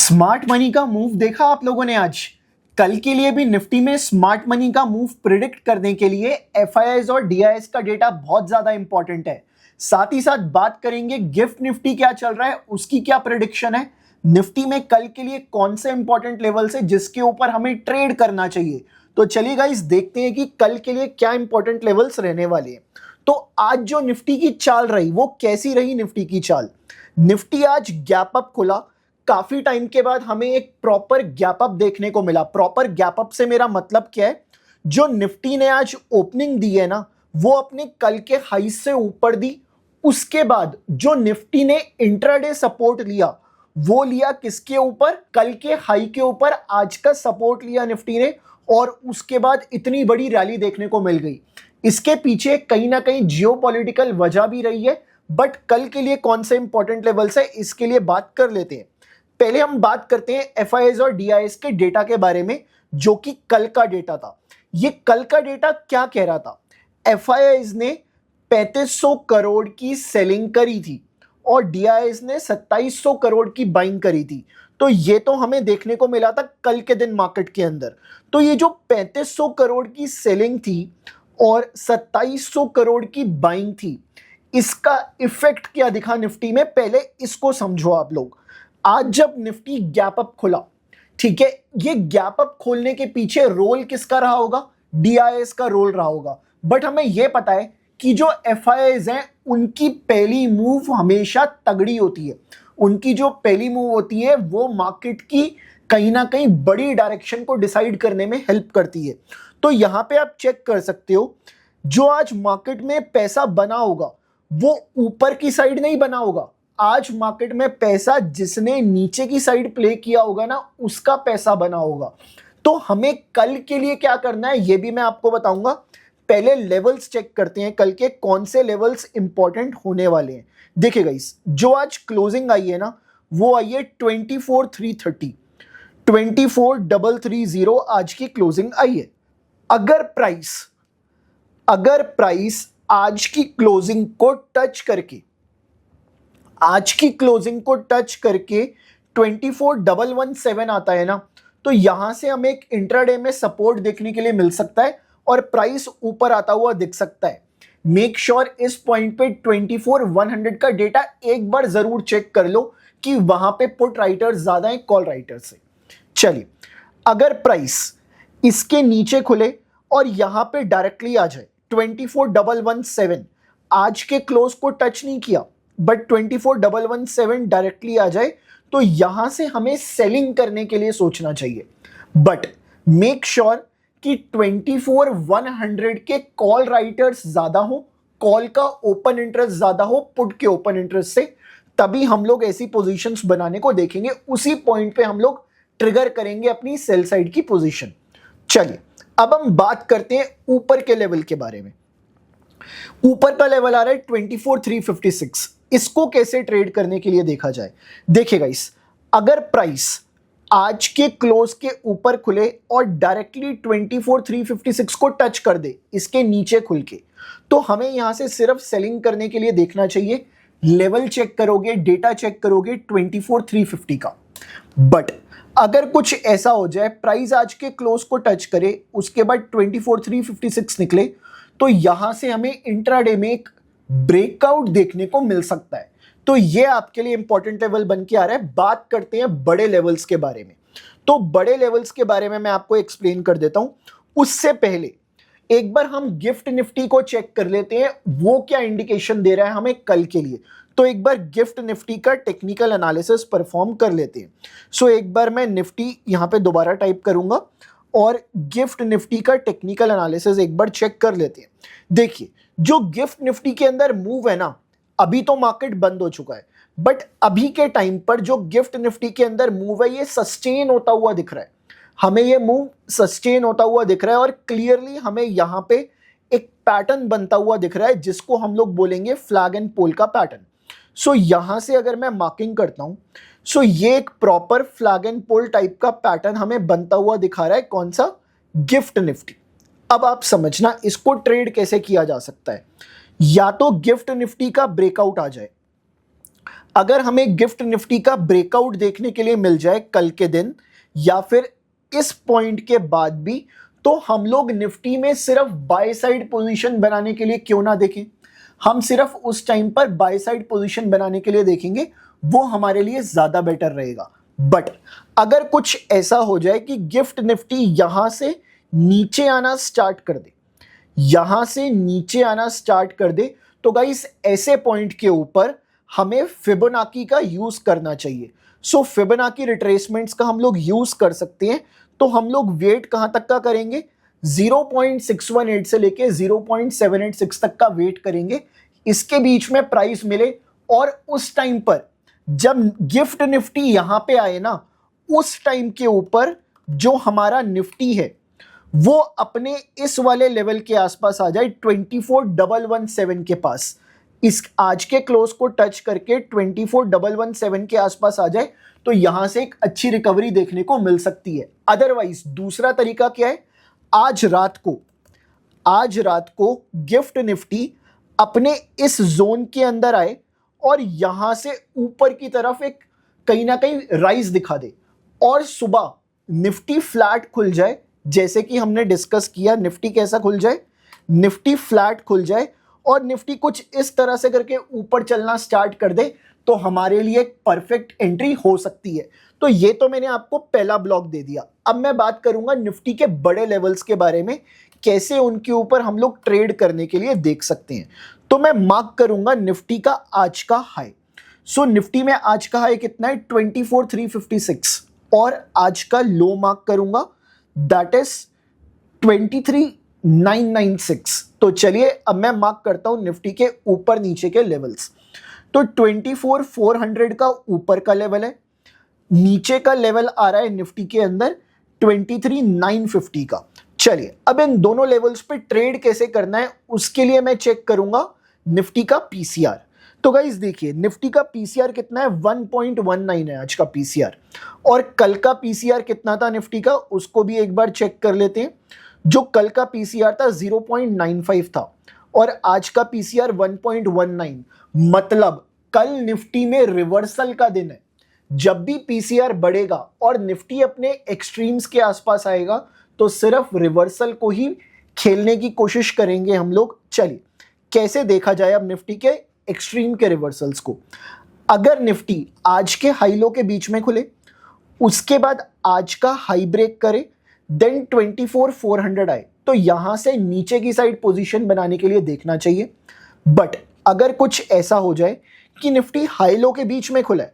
Smart money का move देखा आप लोगों ने आज। कल के लिए भी निफ्टी में स्मार्ट मनी का मूव प्रिडिक्ट करने के लिए एफआईआईज और डीआईएस का डेटा बहुत ज्यादा इंपॉर्टेंट है। साथ ही साथ बात करेंगे गिफ्ट निफ्टी क्या चल रहा है, उसकी क्या प्रिडिक्शन है, निफ्टी में कल के लिए कौन से इंपॉर्टेंट लेवल्स है जिसके ऊपर हमें ट्रेड करना चाहिए। तो चलिए गाइस देखते हैं कि कल के लिए क्या इंपॉर्टेंट लेवल्स रहने वाले हैं। तो आज जो निफ्टी की चाल रही वो कैसी रही निफ्टी की चाल। निफ्टी आज गैप अप खुला, काफी टाइम के बाद हमें एक प्रॉपर गैप अप देखने को मिला। प्रॉपर गैप अप से मेरा मतलब क्या है, जो निफ्टी ने आज ओपनिंग दी है ना, वो अपने कल के हाई से ऊपर दी। उसके बाद जो निफ्टी ने इंट्राडे सपोर्ट लिया वो लिया किसके ऊपर, कल के हाई के ऊपर आज का सपोर्ट लिया निफ्टी ने, और उसके बाद इतनी बड़ी रैली देखने को मिल गई। इसके पीछे कहीं ना कहीं जियोपॉलिटिकल वजह भी रही है, बट कल के लिए कौन से इंपॉर्टेंट लेवल्स है इसके लिए बात कर लेते हैं। पहले हम बात करते हैं एफआईआईज और डीआईएस के डेटा के बारे में, जो कि कल का डेटा था। ये कल का डेटा क्या कह रहा था, एफआईआईज ने 3500 करोड़ की सेलिंग करी थी और डीआईएस ने 2700 करोड़ की बाइंग करी थी। तो ये तो हमें देखने को मिला था कल के दिन मार्केट के अंदर। तो ये जो 3500 करोड़ की सेलिंग थी और 2700 करोड़ की बाइंग थी, इसका इफेक्ट क्या दिखा निफ्टी में, पहले इसको समझो आप लोग। आज जब निफ्टी गैप अप खुला, ठीक है, ये गैप अप खोलने के पीछे रोल किसका रहा होगा, डीआईएस का रोल रहा होगा। बट हमें यह पता है कि जो एफआईआईज हैं उनकी पहली मूव हमेशा तगड़ी होती है। उनकी जो पहली मूव होती है वो मार्केट की कहीं ना कहीं बड़ी डायरेक्शन को डिसाइड करने में हेल्प करती है। तो यहां पे आप चेक कर सकते हो, जो आज मार्केट में पैसा बना होगा वो ऊपर की साइड नहीं बना होगा। आज मार्केट में पैसा जिसने नीचे की साइड प्ले किया होगा ना, उसका पैसा बना होगा। तो हमें कल के लिए क्या करना है ये भी मैं आपको बताऊंगा। पहले लेवल्स चेक करते हैं, कल के कौन से लेवल्स इंपॉर्टेंट होने वाले हैं। देखिए गाइस, जो आज क्लोजिंग आई है ना, वो आई है 24,330, 24,330 आज की क्लोजिंग आई है। अगर प्राइस आज की क्लोजिंग को टच करके 24,117 आता है ना, तो यहां से हमें एक इंट्राडे में सपोर्ट देखने के लिए मिल सकता है और प्राइस ऊपर आता हुआ दिख सकता है। मेक श्योर इस पॉइंट पे 24,100 का डेटा एक बार जरूर चेक कर लो कि वहां पे पुट राइटर्स ज्यादा है कॉल राइटर्स से। चलिए, अगर प्राइस इसके नीचे खुले और यहां पे डायरेक्टली आ जाए 24,117, आज के क्लोज को टच नहीं किया बट 24,117 डायरेक्टली आ जाए, तो यहां से हमें सेलिंग करने के लिए सोचना चाहिए। बट मेक श्योर कि 24,100 के कॉल राइटर्स ज्यादा हो, कॉल का ओपन इंटरेस्ट ज्यादा हो पुट के ओपन इंटरेस्ट से, तभी हम लोग ऐसी पोजीशंस बनाने को देखेंगे। उसी पॉइंट पे हम लोग ट्रिगर करेंगे अपनी सेल साइड की पोजीशन। चलिए, अब हम बात करते हैं ऊपर के लेवल के बारे में। ऊपर का लेवल आ रहा है 24,356। इसको कैसे ट्रेड करने के लिए देखा जाए, देखिए गाइस, अगर प्राइस आज के क्लोज के ऊपर खुले और डायरेक्टली 24,356 को टच कर दे इसके नीचे खुल के, तो हमें यहां से सिर्फ सेलिंग करने के लिए देखना चाहिए। लेवल चेक करोगे, डेटा चेक करोगे 24,350 का। बट अगर कुछ ऐसा हो जाए, प्राइस आज के क्लोज को टच करे, उसके बाद 24,356 निकले, तो यहां से हमें इंट्राडे में एक ब्रेकआउट देखने को मिल सकता है। तो ये आपके लिए इंपॉर्टेंट लेवल बन के आ रहा है। बात करते हैं बड़े लेवल्स के बारे में। तो बड़े लेवल्स के बारे में मैं आपको एक्सप्लेन कर देता हूं। उससे पहले एक बार हम गिफ्ट निफ्टी को चेक कर लेते हैं, वो क्या इंडिकेशन दे रहा है हमें कल के लिए। तो एक बार गिफ्ट निफ्टी का टेक्निकल एनालिसिस परफॉर्म कर लेते हैं। सो एक बार मैं निफ्टी यहां पे दोबारा टाइप करूंगा और गिफ्ट निफ्टी का टेक्निकल एनालिसिस एक बार चेक कर लेते हैं। देखिए, जो गिफ्ट निफ्टी के अंदर मूव है ना, अभी तो मार्केट बंद हो चुका है, बट अभी के टाइम पर जो गिफ्ट निफ्टी के अंदर मूव है ये सस्टेन होता हुआ दिख रहा है। हमें ये मूव सस्टेन होता हुआ दिख रहा है और क्लियरली हमें यहां पे एक पैटर्न बनता हुआ दिख रहा है जिसको हम लोग बोलेंगे फ्लैग एंड पोल का पैटर्न। सो यहां से अगर मैं मार्किंग करता हूं, सो ये एक proper flag and pole type का पैटर्न हमें बनता हुआ दिखा रहा है। कौन सा, गिफ्ट निफ्टी। अब आप समझना इसको ट्रेड कैसे किया जा सकता है। या तो गिफ्ट निफ्टी का ब्रेकआउट आ जाए, अगर हमें गिफ्ट निफ्टी का ब्रेकआउट देखने के लिए मिल जाए कल के दिन या फिर इस पॉइंट के बाद भी, तो हम लोग निफ्टी में सिर्फ बाय साइड पोजीशन बनाने के लिए क्यों ना देखें। हम सिर्फ उस टाइम पर बाय साइड पोजीशन बनाने के लिए देखेंगे, वो हमारे लिए ज्यादा बेटर रहेगा। बट अगर कुछ ऐसा हो जाए कि गिफ्ट निफ्टी यहां से नीचे आना स्टार्ट कर दे, यहां से नीचे आना स्टार्ट कर दे, तो गाइस ऐसे पॉइंट के ऊपर हमें फिबोनाची का यूज करना चाहिए। सो फिबोनाची रिट्रेसमेंट्स का हम लोग यूज कर सकते हैं। तो हम लोग वेट कहां तक का करेंगे, 0.618 से लेके 0.786 तक का वेट करेंगे, इसके बीच में प्राइस मिले। और उस टाइम पर जब गिफ्ट निफ्टी यहां पे आए ना, उस टाइम के ऊपर जो हमारा निफ्टी है वो अपने इस वाले लेवल के आसपास आ जाए, 24,117 के पास, इस आज के क्लोज को टच करके 24,117 के आसपास आ जाए, तो यहां से एक अच्छी रिकवरी देखने को मिल सकती है। अदरवाइज दूसरा तरीका क्या है, आज रात को गिफ्ट निफ्टी अपने इस जोन के अंदर आए और यहां से ऊपर की तरफ एक कहीं ना कहीं राइज दिखा दे, और सुबह निफ्टी फ्लैट खुल जाए, जैसे कि हमने डिस्कस किया। निफ्टी कैसा खुल जाए, निफ्टी फ्लैट खुल जाए और निफ्टी कुछ इस तरह से करके ऊपर चलना स्टार्ट कर दे, तो हमारे लिए एक परफेक्ट एंट्री हो सकती है। तो ये तो मैंने आपको पहला ब्लॉक दे दिया। अब मैं बात करूंगा निफ्टी के बड़े लेवल्स के बारे में, कैसे उनके ऊपर हम लोग ट्रेड करने के लिए देख सकते हैं। तो मैं मार्क करूंगा निफ्टी का आज का हाई। सो निफ्टी में आज का हाई कितना है, 24,356, और आज का लो मार्क करूंगा, दैट इज 23,996। तो चलिए अब मैं मार्क करता हूं निफ्टी के ऊपर नीचे के लेवल्स। तो 24,400 का ऊपर का लेवल है, नीचे का लेवल आ रहा है निफ्टी के अंदर 23,950 का। चलिए अब इन दोनों लेवल्स पे ट्रेड कैसे करना है, उसके लिए मैं चेक करूंगा निफ्टी का पीसीआर। तो गाइस देखिए, निफ्टी का पीसीआर कितना है, 1.19 है आज का पीसीआर, और कल का पीसीआर कितना था निफ्टी का, उसको भी एक बार चेक कर लेते हैं। जो कल का पीसीआर था 0.95 था, और आज का पीसीआर 1.19। मतलब कल निफ्टी में रिवर्सल का दिन है। जब भी पीसीआर बढ़ेगा और निफ्टी अपने एक्सट्रीम्स के आसपास आएगा, तो सिर्फ रिवर्सल को ही खेलने की कोशिश करेंगे हम लोग। चलिए कैसे देखा जाए अब निफ्टी के एक्सट्रीम के रिवर्सल्स को। अगर निफ्टी आज के हाई लो के बीच में खुले, उसके बाद आज का हाई ब्रेक करे, देन 24,400 आए, तो यहां से नीचे की साइड पोजीशन बनाने के लिए देखना चाहिए। बट अगर कुछ ऐसा हो जाए कि निफ्टी हाई लो के बीच में खुला है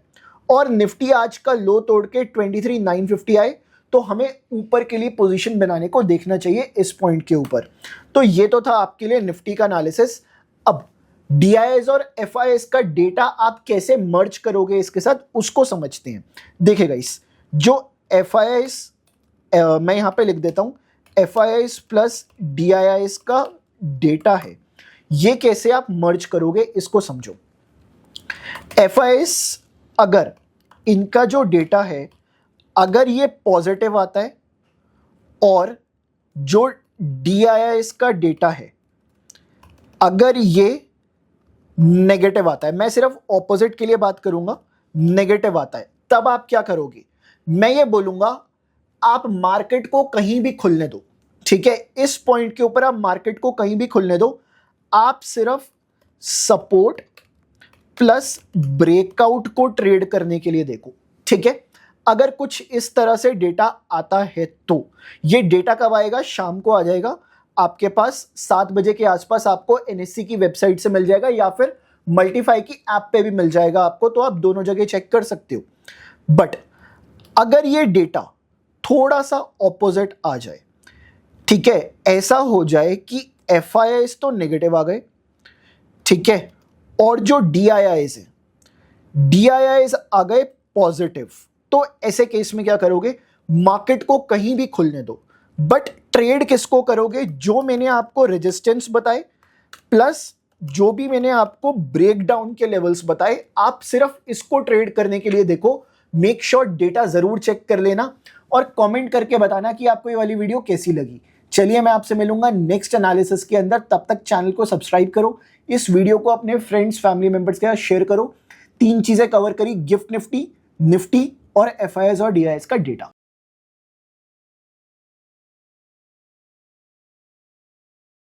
और निफ्टी आज का लो तोड़ के 23,950 आए, तो हमें ऊपर के लिए पोजीशन बनाने को देखना चाहिए इस पॉइंट के ऊपर। तो ये तो था आपके लिए निफ्टी का एनालिसिस। अब डीआईएस और एफआईएस का डेटा आप कैसे मर्ज करोगे इसके साथ, उसको समझते हैं। देखिए गाइस, जो एफआईएस मैं यहां पे लिख देता हूं, एफआईएस प्लस डीआईएस का डेटा है, ये कैसे आप मर्ज करोगे इसको समझो। एफआईएस, अगर इनका जो डेटा है, अगर ये पॉजिटिव आता है, और जो डीआईएस का डेटा है अगर ये नेगेटिव आता है, मैं सिर्फ ऑपोजिट के लिए बात करूंगा, नेगेटिव आता है, तब आप क्या करोगे। मैं ये बोलूंगा आप मार्केट को कहीं भी खुलने दो, ठीक है, इस पॉइंट के ऊपर आप मार्केट को कहीं भी खुलने दो, आप सिर्फ सपोर्ट प्लस ब्रेकआउट को ट्रेड करने के लिए देखो, ठीक है। अगर कुछ इस तरह से डेटा आता है, तो ये डेटा कब आएगा, शाम को आ जाएगा आपके पास 7 बजे के आसपास, आपको एनएससी की वेबसाइट से मिल जाएगा या फिर मल्टीफाई की ऐप पे भी मिल जाएगा आपको, तो आप दोनों जगह चेक कर सकते हो। बट अगर ये डेटा थोड़ा सा ऑपोजिट आ जाए, ठीक है, ऐसा हो जाए कि एफआईआईस तो नेगेटिव आ गए, ठीक है, और जो डीआईआईस है, डीआईआईस आ गए पॉजिटिव, तो ऐसे केस में क्या करोगे, मार्केट को कहीं भी खुलने दो, बट ट्रेड किसको करोगे, जो मैंने आपको रेजिस्टेंस बताए प्लस जो भी मैंने आपको ब्रेकडाउन के लेवल्स बताए, आप सिर्फ इसको ट्रेड करने के लिए देखो। मेक श्योर डेटा जरूर चेक कर लेना और कमेंट करके बताना कि आपको ये वाली वीडियो कैसी लगी। चलिए मैं आपसे मिलूंगा नेक्स्ट एनालिसिस के अंदर, तब तक चैनल को सब्सक्राइब करो, इस वीडियो को अपने फ्रेंड्स फैमिली मेंबर्स के साथ शेयर करो। तीन चीजें कवर करी, गिफ्ट निफ्टी, निफ्टी और एफआईआईज और डीआईएस का डेटा।